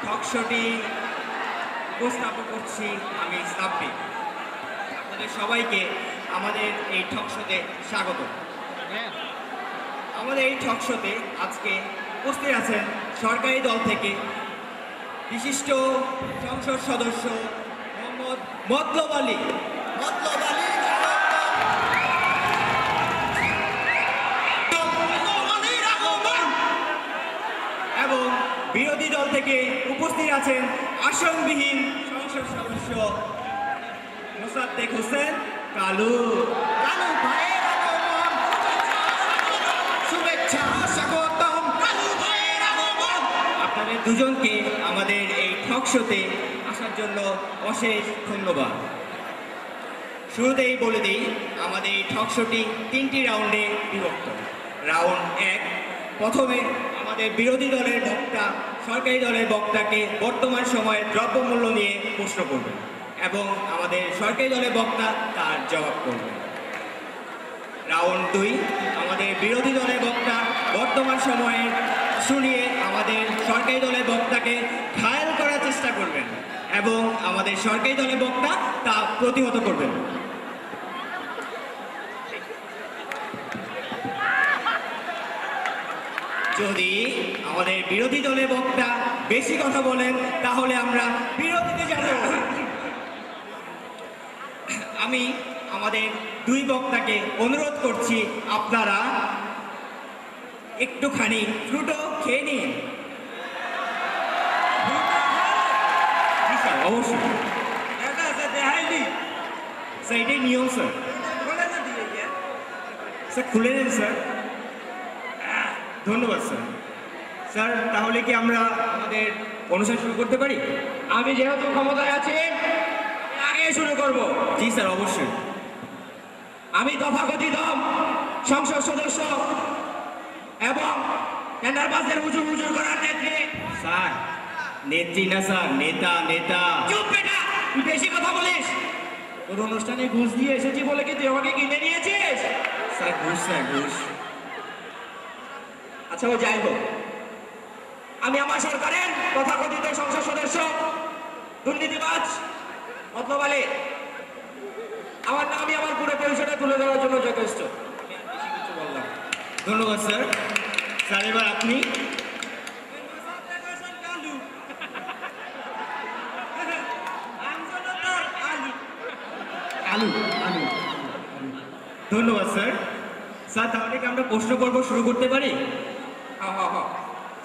টক শোটি উপস্থাপন করছি আমি সাব্বির। আপনাদের সবাইকে আমাদের এই টক শোতে স্বাগত। আমাদের এই টক শোতে আজকে উপস্থিত আছেন সরকারি দল থেকে বিশিষ্ট সংসদ সদস্য মোহাম্মদ মতলব আলী এবং বিরোধী দল থেকে উপস্থিত আছেন আসনবিহীন সংসদ সদস্য মোসাদ্দেক হোসেন কালু। আপনাদের দুজনকে আমাদের এই টক শোতে আসার জন্য অশেষ ধন্যবাদ। শুরুতেই বলে দিই, আমাদের এই টক শোটি 3টি রাউন্ডে বিভক্ত। রাউন্ড 1, প্রথমে আমাদের বিরোধী দলের বক্তা সরকারি দলের বক্তাকে বর্তমান সময়ে দ্রব্যমূল্য নিয়ে প্রশ্ন করবে এবং আমাদের সরকারি দলের বক্তা তার জবাব করবে। রাউন্ড 2, আমাদের বিরোধী দলের বক্তা বর্তমান সময়ে শুনিয়ে আমাদের সরকারি দলের বক্তাকে ঘায়েল করার চেষ্টা করবেন এবং আমাদের সরকারি দলের বক্তা তা প্রতিহত করবেন। যদি আমাদের বিরোধী দলের বক্তা বেশি কথা বলেন তাহলে আমরা বিরতিতে যাব। আমি আমাদের দুই বক্তাকে অনুরোধ করছি, আপনারা একটুখানি ফ্রুটো খেয়ে নিন। অবশ্যই স্যার, এটাই নিয়ম স্যার। স্যার খুলে নেন স্যার। ধন্যবাদ স্যার। স্যার তাহলে কি আমরা আমাদের অনুষ্ঠান শুরু করতে পারি? আমি যেহেতু ক্ষমতায় আছি আগে শুরু করব। জি স্যার, অবশ্যই। আমি তথাকথিত সংসদ সদস্য এবং টেন্ডারবাজদের হুজুর করার নেত্রী। স্যার নেত্রী না স্যার, নেতা নেতা। চুপ বেটা, তুই বেশি কথা বলিস। তোর অনুষ্ঠানে ঘুষ দিয়ে এসেছি বলে কি তুই আমাকে কিনে নিয়েছিস? স্যার ঘুষ, স্যার ঘুষ। আচ্ছা ও যাই হোক, আমি আমার সরকারের তথাকথিত সংসদ সদস্য দুর্নীতিবাজ মতলব আলী। আমার নামই আমার পুরো পরিষদে তুলে দেওয়ার জন্য যথেষ্ট। আমি আর বেশি কিছু বললাম। ধন্যবাদ স্যার। স্যার এবার আপনি। আলু আলু। ধন্যবাদ স্যার। স্যার তাহলে কি আমরা প্রশ্ন পর্ব শুরু করতে পারি?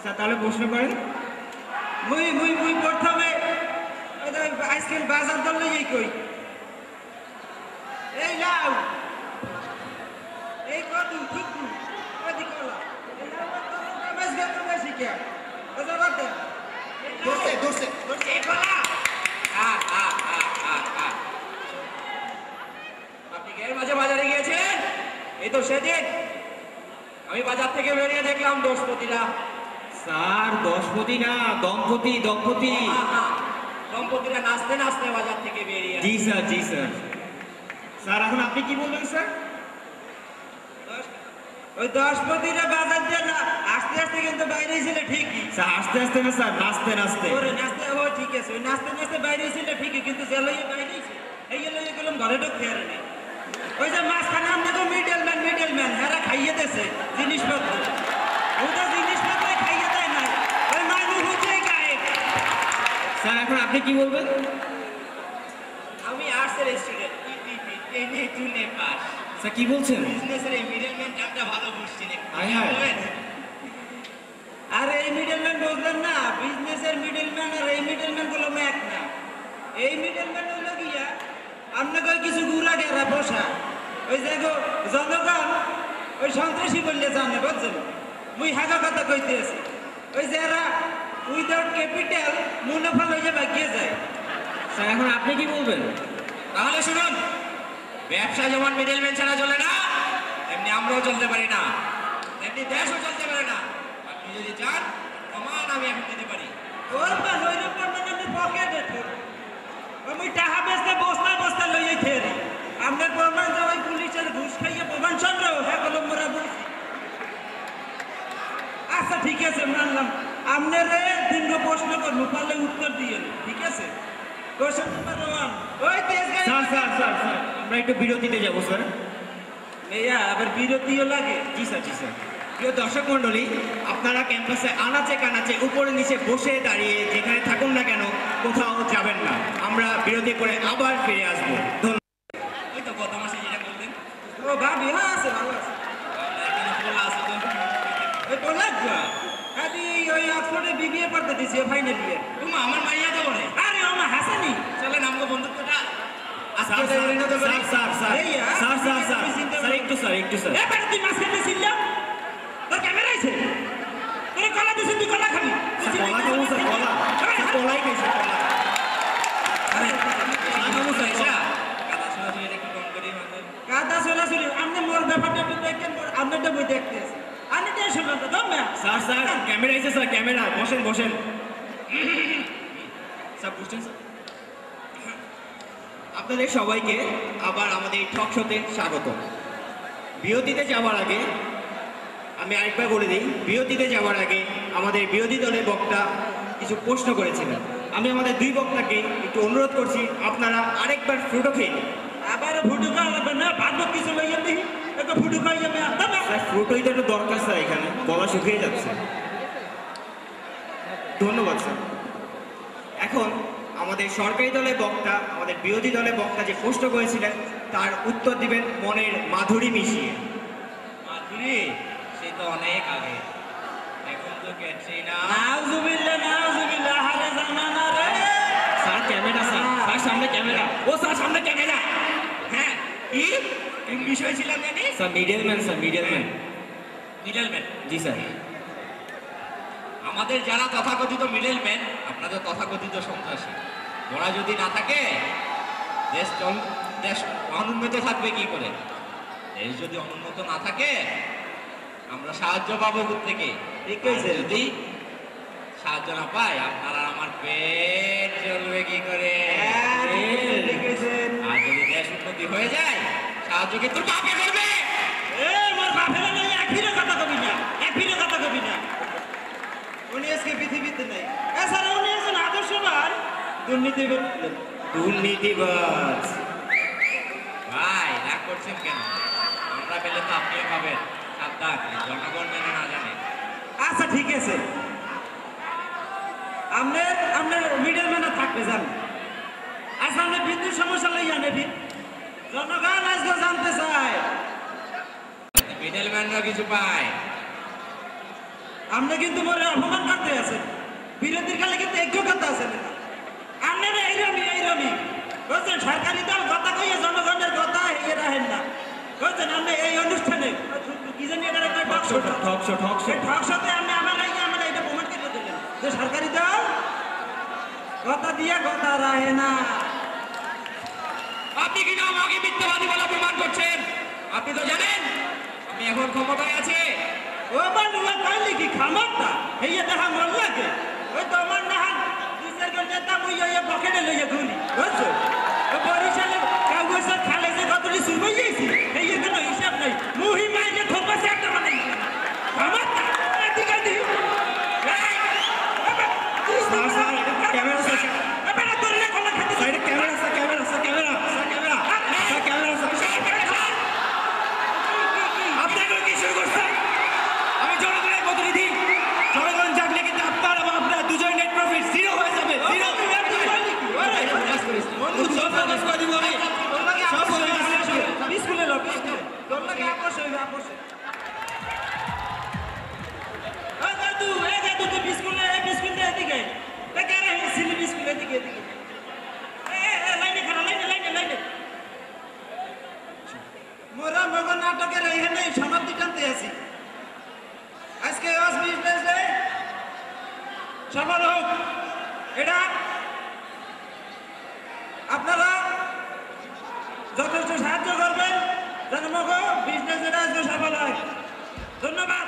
স্যার তাহলে প্রশ্ন করেন। মুই প্রথমে আজকাল বাজার দল লইয়াই কই। এই লাউ, এই কদু টুকু এদি কলা, এই লাউ তো বেশ গেল বেশি কে বাজার দে দোসে এই কলা। আপনি এর মাঝে বাজারে গিয়েছেন? এই তো সেদিন আমি বাজার থেকে বেরিয়ে দেখলাম দশপতিরা। স্যার দশপতি না, দম্পতি দম্পতি। দম্পতিরা নাচতে নাচতে বাজার থেকে বেরিয়ে। জি স্যার, জি স্যার। স্যার এখন আপনি কি বলবেন স্যার? ওই দশপতিরা বাজার দিয়ে না আস্তে আস্তে কিন্তু বাইরে ছিল ঠিকই। স্যার আস্তে আস্তে না স্যার, নাচতে নাচতে। ওরে নাচতে ও ঠিক আছে, ওই নাচতে নাচতে বাইরে ছিল ঠিকই, কিন্তু যে লইয়ে বাইরে ছিল এই লইয়ে গেলাম ঘরে ঢুকতে আর নেই। ওই যে মাঝখানে আমাকে মিডলম্যান হেরা খাইয়ে দিয়েছে জিনিসপত্র। ওটা জিনিসপত্র খাইয়ে দেয় না, ওই মানুষ হচ্ছে গায়ে। স্যার এখন আপনি কি বলবেন? আমি আর্টসের স্টুডেন্ট, টেনে টুনে পাস। স্যার কি বলছেন? বিজনেসের এই মিডলম্যান টামটা ভালো বুঝছি না। হায় হায়। আর এই মিডলম্যান বুঝলেন না, বিজনেসের মিডলম্যান আর এই মিডলম্যান গুলো এক না। এই মিডলম্যান হলো গিয়া আপনাকে কিছু গুড়া গেরা বসা, ওই দেখো জনগণ ওই সন্ত্রাসী বললে জানে, বুঝছেন? মুই হাগা কথা কইতে আছি, ওই যারা উইদাউট ক্যাপিটাল মুনাফা লইয়া বাগিয়ে যায়। স্যার এখন আপনি কি বলবেন? তাহলে শুনুন, ব্যবসা যেমন মিডলম্যান ছাড়া চলে না, তেমনি আমরাও চলতে পারি না, তেমনি দেশও চলতে পারে না। আপনি যদি চান প্রমাণ আমি এখন দিতে পারি। ওর বা লইরূপ প্রমাণ আমি পকেটে ধরি, আমি টাকা বেচতে বস্তা বস্তা লইয়ে খেয়ে দিই। আপনার প্রমাণ যে ওই পুলিশের ঘুষ খাইয়ে প্রমাণ চন্দ্র হ্যাঁ কলম মোরা বলছি। আচ্ছা ঠিক আছে মানলাম, আপনার দিন প্রশ্ন করবো, পারলে উত্তর দিয়ে, ঠিক আছে? কোশ্চেন নাম্বার 1, ওই তেজ গাড়ি স্যার স্যার স্যার স্যার আমরা একটু বিরতিতে যাবো স্যার। মেয়া আবার বিরতিও লাগে। জি স্যার, জি স্যার। প্রিয় দর্শক মণ্ডলী, আপনারা ক্যাম্পাসে আনাচে কানাচে উপরে নিচে বসে দাঁড়িয়ে যেখানে থাকুন না কেন কোথাও যাবেন না। আমরা বিরতি করে আবার ফিরে আসবো। ধন্যবাদ। ওই তো গত মাসে যেটা বললেন, ও ভাবি, হ্যাঁ আছে, ভালো আছে। এখানে খোলা আছে তো। ওই বললাম তো, আদি ওই অক্সফোর্ডে বিবিএ পড়তে দিছি, ফাইনাল ইয়ার। তুমি আমার মাইয়া তো বলে। আরে আমার হাসানি, চলেন আমগো বন্ধুত্বটা আজকে স্যার স্যার উন্নত করি। স্যার স্যার এই, হ্যাঁ? স্যার স্যার স্যার তুমি চিন্তা স্যার করো। একটু স্যার একটু স্যার এ বেটা তুই মাঝখানে ছিলাম, তোর ক্যামেরা আছে, তোর কলা দিছিস, তুই কলা খাবি। স্যার কলা খাবো স্যার, কলা স্যার কলাই খাইছি কলা। আরে খাবো স্যার, আচ্ছা, কাদা ছোড়াছুড়ি একটু কম করি মাঝে। কাদা চলাচলি আপনি মোর ব্যাপারটা একটু দেখেন, আপনারটা বই দেখতে আছে, আমি টেনশন করতে দাম না। স্যার স্যার ক্যামেরা আছে স্যার, ক্যামেরা, বসেন বসেন। স্যার বুঝছেন স্যার? আপনাদের সবাইকে আবার আমাদের টক শোতে স্বাগত। বিরতিতে যাওয়ার আগে আমি আরেকবার বলে দিই, বিরতিতে যাওয়ার আগে আমাদের বিরোধী দলের বক্তা কিছু প্রশ্ন করেছিলেন। আমি আমাদের দুই বক্তাকে একটু অনুরোধ করছি, আপনারা আরেকবার ফ্রুটো খেয়ে নিন। আবার ফুটু খাওয়া লাগবে না, ভাবো কিছু লইয়া দিই, একটা ফুটু খাই যাবে। স্যার ফ্রুটোই তো একটু দরকার স্যার, এখানে গলা শুকিয়ে যাচ্ছে। ধন্যবাদ স্যার। এখন আমাদের সরকারি দলের বক্তা, আমাদের বিরোধী দলের বক্তা যে প্রশ্ন করেছিলেন তার উত্তর দিবেন মনের মাধুরী মিশিয়ে। মাধুরী সে তো অনেক আগে, এখন তো ক্যাটরিনা। নাউজুবিল্লাহ, নাউজুবিল্লাহ, হারে জামানা রে। স্যার ক্যামেরা, স্যার স্যার সামনে ক্যামেরা, ও স্যার সামনে ক্যামেরা। হ্যাঁ, কি কি বিষয় ছিলাম জানি? Sir middleman, sir middleman. Middleman. জি স্যার। আমাদের যারা তথাকথিত মিডলম্যান, আপনাদের তথাকথিত সন্ত্রাসী, ওরা যদি না থাকে দেশ অনুন্নত থাকবে কি করে? দেশ যদি অনুন্নত না থাকে আমরা সাহায্য পাবো থেকে। ঠিক আছে। আর যদি সাহায্য না পাই, আপনার আর আমার পেট চলবে কি করে? হ্যাঁ, ঠিক আছে। আর যদি দেশ উন্নতি হয়ে যায়, সাহায্য কিন্তু বাপে করবে। এ মোর বাপেরা নাই, একই কথা কবি না, একই কথা কবি না। উনি আজকে পৃথিবীতে নাই। এছাড়া উনি একজন আদর্শবান দুর্নীতিবাদ। দুর্নীতিবাজ। ভাই রাগ করছেন কেন? আমরা পেলে তো আপনিও পাবেন। সাবধান, জনগণ যেন না জানে। আচ্ছা ঠিক আছে, আপনার মিডল ম্যানে থাকবে জান। আচ্ছা আপনার বিদ্যুৎ সমস্যা লইয়া নেবি, জনগণ আজকে জানতে চায় মিডলম্যানরা কিছু পায়। আপনি কিন্তু মনে অপমান করতে আছেন, বিরোধীর কালে কিন্তু একটু কথা আছেন না। আপনারা এইরমি বুঝছেন, সরকারি দল কথা কইয়া জনগণের কথা এগিয়ে রাখেন না বুঝছেন। আপনি এই অনুষ্ঠানে কি জানি এটা একটা টক শো, ঠক শো, ঠক শো। সেই টক শোতে আপনি আমরা এটা প্রমাণ করে দিলেন যে সরকারি দল কথা দিয়ে কথা রাখে না। আপনি কিনা আমাকে মিথ্যাবাদী বলে প্রমাণ করছেন? আপনি তো জানেন আমি এখন ক্ষমতায় আছি। ও বান্ডুলা কইলি কি খামারটা এই দেখা মন লাগে, ওই তো আমার না দুই চার জন নেতা মুই ওই পকেটে লইয়া ঘুরি বুঝছো। ও বরিশালে কাগজের খালে যে কতটি সুরবই যাইছি এই কোনো হিসাব নাই। মুহি মাইকে থোপাছে একটা বানাই খামারটা এদিকে দি। স্যার স্যার ক্যামেরা, স্যার এবারে তোর না কোলা খেতে sir camera, sir camera, sir camera, sir camera, sir camera, sir. আপনাকে কি শুরু করছেন? আমি জনগণের প্রতিনিধি। জনগণ জাগলে কিন্তু আপনার এবং আপনার দুজনের নেট প্রফিট জিরো হয়ে যাবে, জিরো। বন্ধু সব কাগজ করে দিব আমি, সব হয়ে যাবে। স্কুলে লো স্কুলে তোর লাগে আপোষ হইবে আপোষ। এ দাদু তুই বিস্কুলে এদিকে দেখে রে সিলি বিস্কুলে এদিকে এদিকে লাইনে খানা লাইনে মোরা মগন নাটকের এখানে সমাপ্তি টানতে আছি। আজকে ওয়াজ বিজনেস ডে সফল হোক, এটা আপনারা যথেষ্ট সাহায্য করবেন যেন মগ বিজনেস এটা আজকে সফল হয়। ধন্যবাদ।